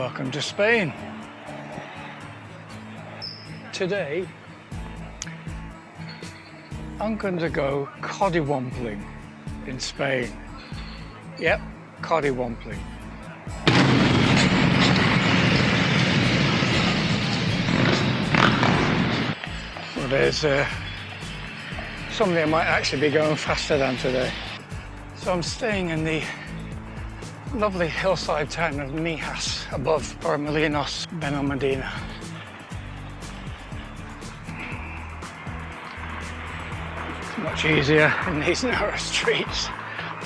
Welcome to Spain. Today, I'm going to go coddiwompling in Spain. Yep, coddiwompling. Well, there's something I might actually be going faster than today. So I'm staying in the lovely hillside town of Mijas above Torremolinos, Benalmádena. It's much easier in these narrow streets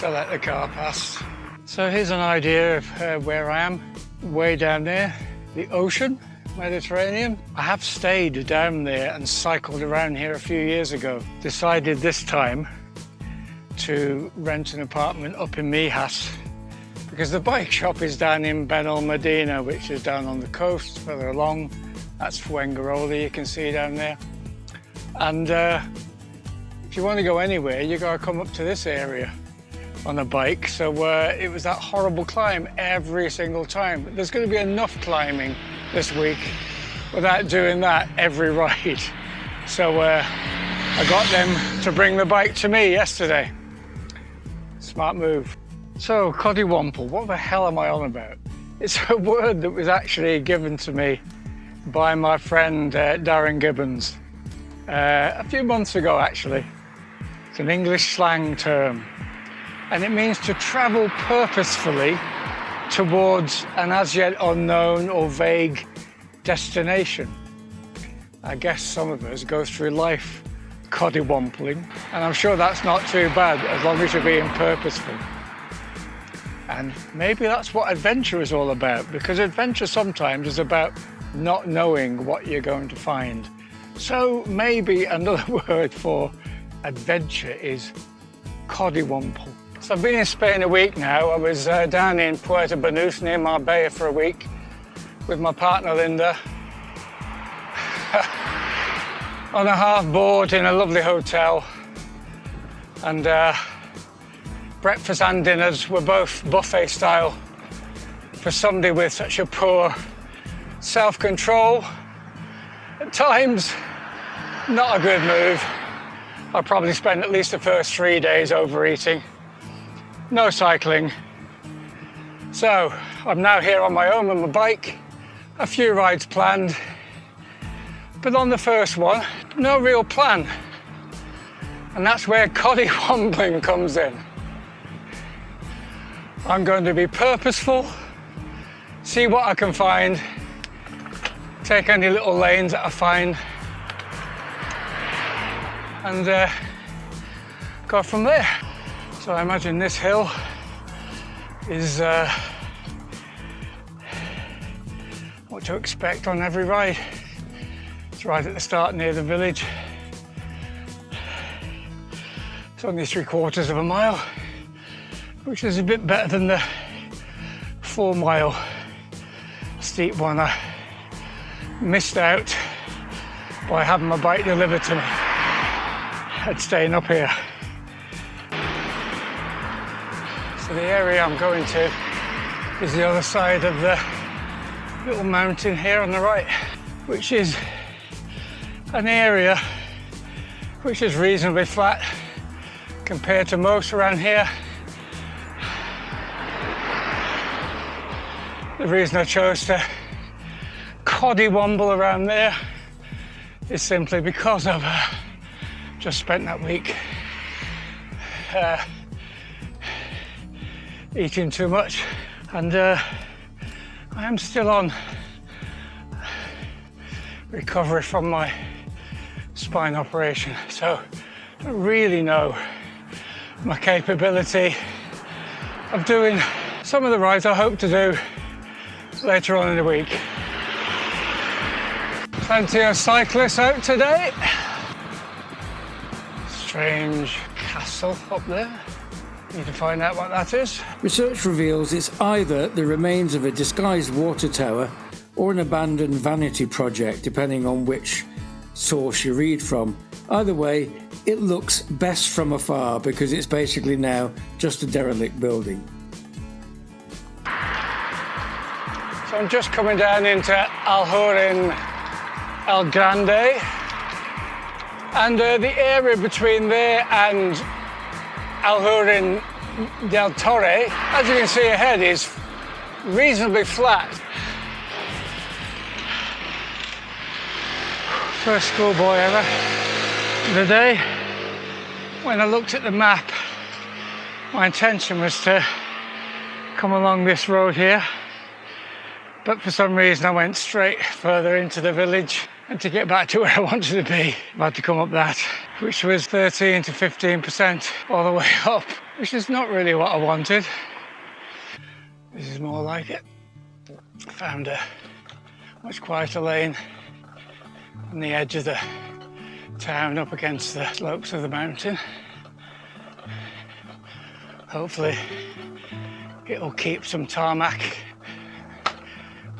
to let the car pass. So here's an idea of where I am. Way down there, the ocean, Mediterranean. I have stayed down there and cycled around here a few years ago. Decided this time to rent an apartment up in Mijas because the bike shop is down in Benalmádena, which is down on the coast further along. That's Fuengirola, you can see down there. And if you want to go anywhere, you got to come up to this area on a bike. So it was that horrible climb every single time. There's going to be enough climbing this week without doing that every ride. So I got them to bring the bike to me yesterday. Smart move. So Coddiwomple, what the hell am I on about? It's a word that was actually given to me by my friend Darren Gibbons a few months ago actually. It's an English slang term and it means to travel purposefully towards an as yet unknown or vague destination. I guess some of us go through life coddiwompling, and I'm sure that's not too bad as long as you're being purposeful. And maybe that's what adventure is all about, because adventure sometimes is about not knowing what you're going to find. So maybe another word for adventure is coddiwomple. So I've been in Spain a week now. I was down in Puerto Banús near Marbella for a week with my partner Linda on a half board in a lovely hotel, and breakfast and dinners were both buffet style for somebody with such a poor self-control. At times, not a good move. I probably spent at least the first 3 days overeating. No cycling. So I'm now here on my own with my bike, a few rides planned, but on the first one, no real plan. And that's where coddiwompling comes in. I'm going to be purposeful, see what I can find, take any little lanes that I find, and go from there. So I imagine this hill is what to expect on every ride. It's right at the start near the village. It's only 3/4 of a mile, which is a bit better than the 4 mile steep one I missed out by having my bike delivered to me and staying up here. So the area I'm going to is the other side of the little mountain here on the right, which is an area which is reasonably flat compared to most around here. The reason I chose to coddiwomble around there is simply because I've just spent that week eating too much, and I am still on recovery from my spine operation, so I don't really know my capability of doing some of the rides I hope to do later on in the week. Plenty of cyclists out today. Strange castle up there. Need to find out what that is. Research reveals it's either the remains of a disguised water tower or an abandoned vanity project, depending on which source you read from. Either way, it looks best from afar because it's basically now just a derelict building. So I'm just coming down into Alhurin El Grande, and the area between there and Alhurin del Torre, as you can see ahead, is reasonably flat. First schoolboy ever. The day when I looked at the map, my intention was to come along this road here, but for some reason I went straight further into the village, and to get back to where I wanted to be, I had to come up that, which was 13 to 15% all the way up, which is not really what I wanted. This is more like it. Found a much quieter lane on the edge of the town up against the slopes of the mountain. Hopefully it'll keep some tarmac,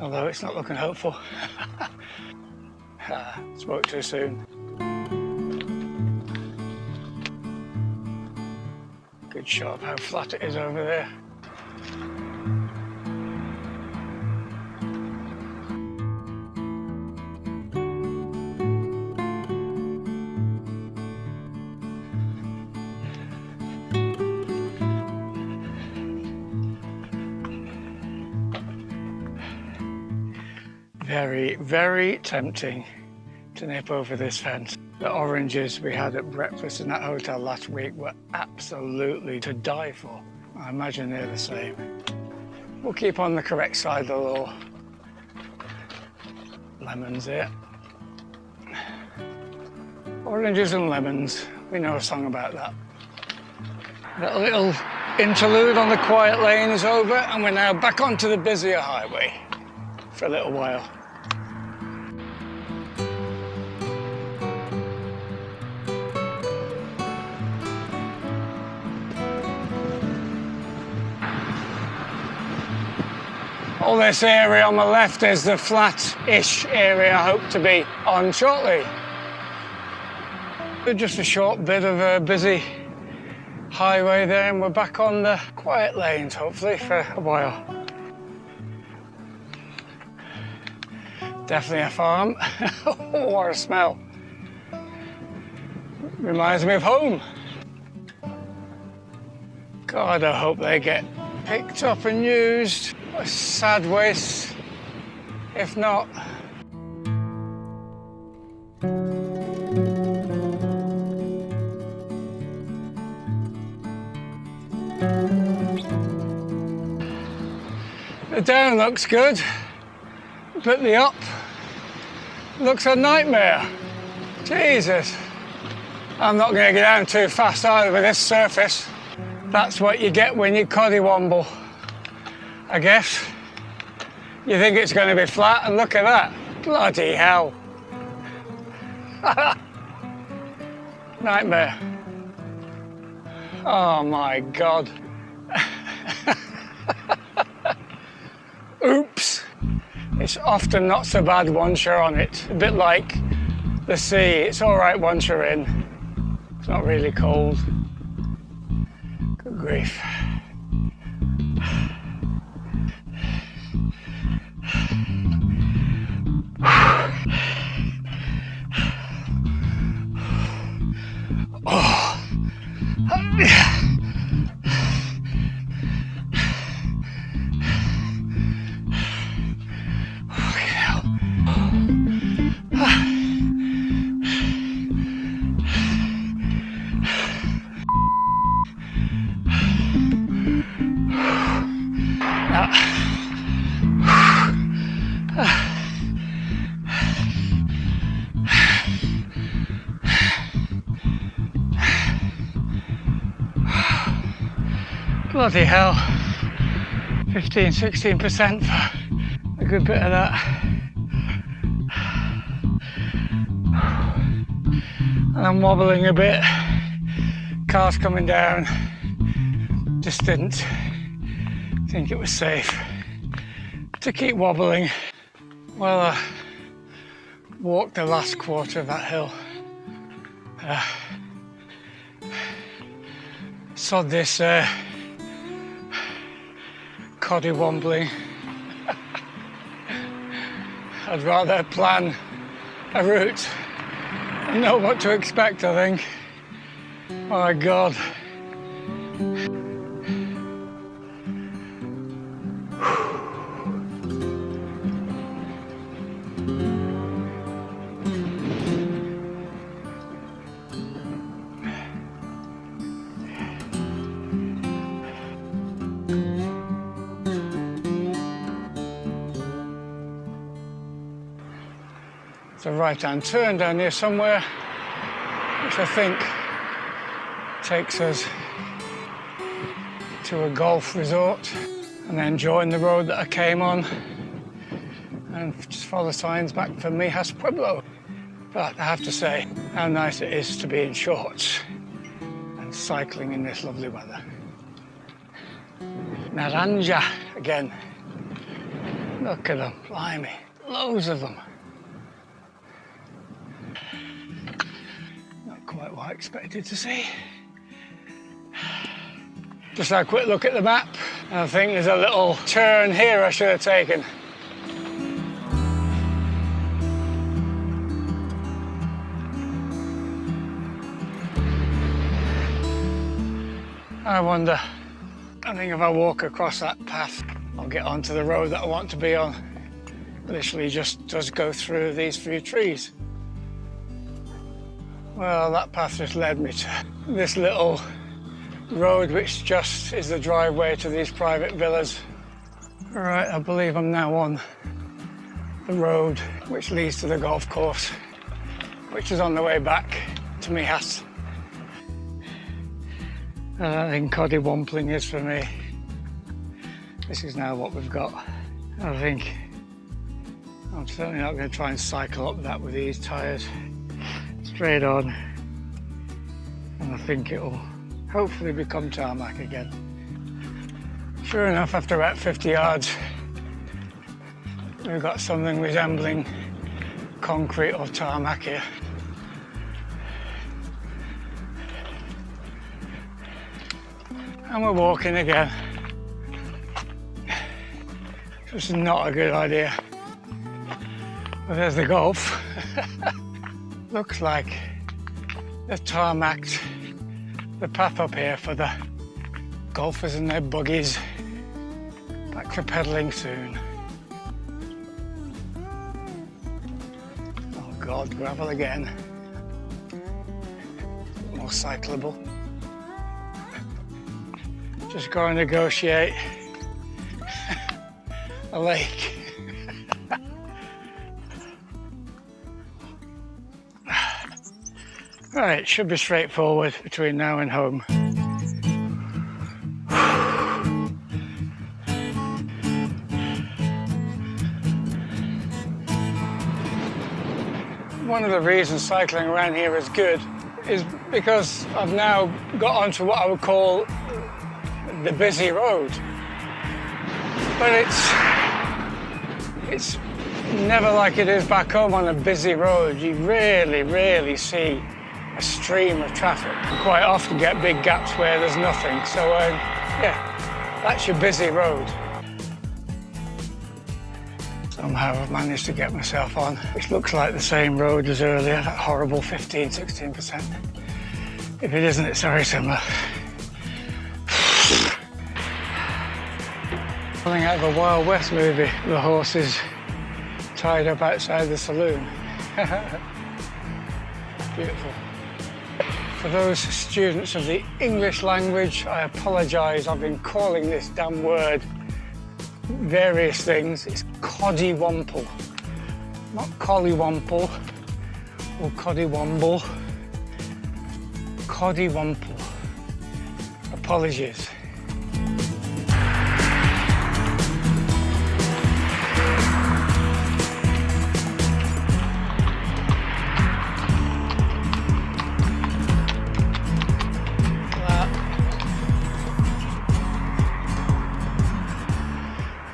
although it's not looking hopeful. Spoke too soon. Good shot of how flat it is over there. Very, very tempting to nip over this fence. The oranges we had at breakfast in that hotel last week were absolutely to die for. I imagine they're the same. We'll keep on the correct side of the law. Lemons here. Oranges and lemons. We know a song about that. That little interlude on the quiet lane is over, and we're now back onto the busier highway for a little while. All this area on the left is the flat-ish area I hope to be on shortly. Just a short bit of a busy highway there, and we're back on the quiet lanes, hopefully, for a while. Definitely a farm. What a smell. Reminds me of home. God, I hope they get picked up and used. What a sad waste, if not. The down looks good, but the up looks a nightmare. Jesus. I'm not going to get down too fast either with this surface. That's what you get when you Coddiwomple, I guess. You think it's going to be flat, and look at that. Bloody hell. Nightmare. Oh my God. Oops. It's often not so bad once you're on it. A bit like the sea. It's all right once you're in. It's not really cold. Good grief. Oh. Bloody hell, 15–16% for a good bit of that. And I'm wobbling a bit, car's coming down, just didn't think it was safe to keep wobbling. Well, I walked the last quarter of that hill. Sod this Coddiwompling. I'd rather plan a route and know what to expect, I think. My God. It's a right-hand turn down here somewhere, which I think takes us to a golf resort, and then join the road that I came on and just follow signs back for Mijas Pueblo. But I have to say how nice it is to be in shorts and cycling in this lovely weather. Naranja again. Look at them, blimey, loads of them. Not quite what I expected to see. Just had a quick look at the map. I think there's a little turn here I should have taken. I wonder, I think if I walk across that path, I'll get onto the road that I want to be on. Literally just does go through these few trees. Well, that path just led me to this little road, which just is the driveway to these private villas. All right, I believe I'm now on the road which leads to the golf course, which is on the way back to Mijas. I think Coddiwompling is for me. This is now what we've got. I think I'm certainly not going to try and cycle up that with these tyres. Straight on. And I think it'll hopefully become tarmac again. Sure enough, after about 50 yards, we've got something resembling concrete or tarmac here. And we're walking again. This is not a good idea. But there's the golf. Looks like they've tarmacked the path up here for the golfers and their buggies. Back for pedalling soon. Oh God, gravel again. More cyclable. Just go and negotiate a lake. Right, should be straightforward between now and home. One of the reasons cycling around here is good is because I've now got onto what I would call the busy road. But it's never like it is back home on a busy road. You rarely see a stream of traffic. You quite often get big gaps where there's nothing. So yeah, that's your busy road. Somehow I've managed to get myself on, which looks like the same road as earlier, that horrible 15-16%. If it isn't, it's very similar. Something out of a Wild West movie, the horses tied up outside the saloon. Beautiful. For those students of the English language, I apologise. I've been calling this damn word various things. It's Coddiwomple, not Collywomple or Coddiwomble. Coddiwomple. Apologies.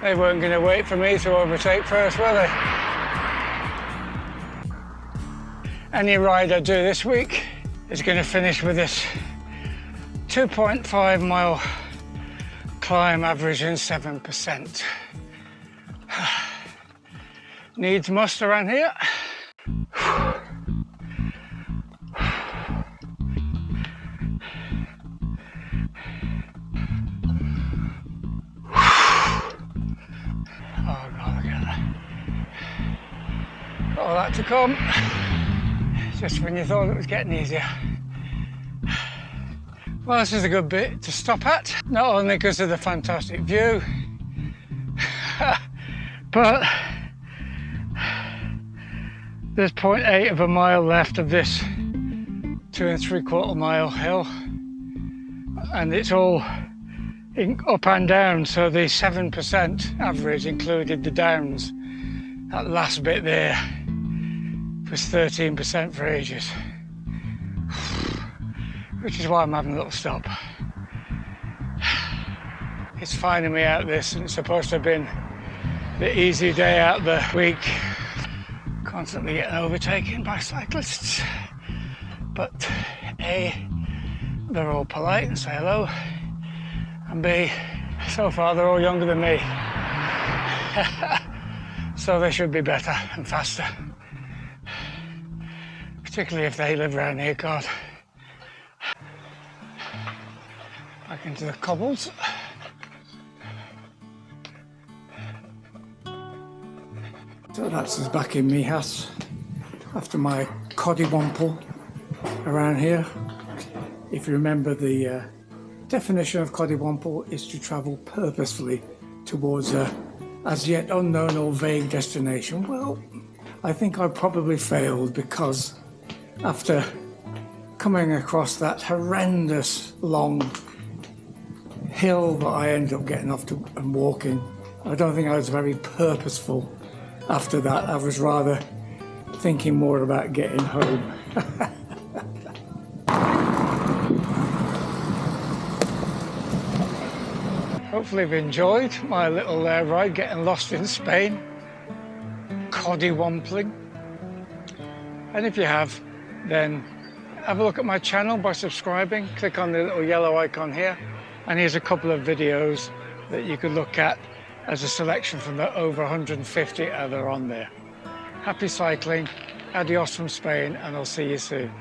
They weren't going to wait for me to overtake first, were they? Any ride I do this week is going to finish with this 2.5 mile climb averaging 7%. needs must around here. Oh God, look at that. Got all that to come. Just when you thought it was getting easier. Well, this is a good bit to stop at, not only because of the fantastic view, but there's 0.8 of a mile left of this 2 3/4 mile hill, and it's all up and down, so the 7% average included the downs. That last bit there was 13% for ages, which is why I'm having a little stop. It's finding me out this, and it's supposed to have been the easy day out of the week. Constantly getting overtaken by cyclists, but A, they're all polite and say hello, and B, so far they're all younger than me. So they should be better and faster. Particularly if they live around here, God. Back into the cobbles. So that's us back in me house after my Coddiwomple around here. If you remember, the definition of Coddiwomple is to travel purposefully towards a as yet unknown or vague destination. Well, I think I probably failed, because after coming across that horrendous long hill that I ended up getting off to and walking, I don't think I was very purposeful after that. I was rather thinking more about getting home. Hopefully you've enjoyed my little ride getting lost in Spain, Coddiwompling. And if you have, then have a look at my channel by subscribing. Click on the little yellow icon here, and here's a couple of videos that you could look at as a selection from the over 150 other on there. Happy cycling, adios from Spain, and I'll see you soon.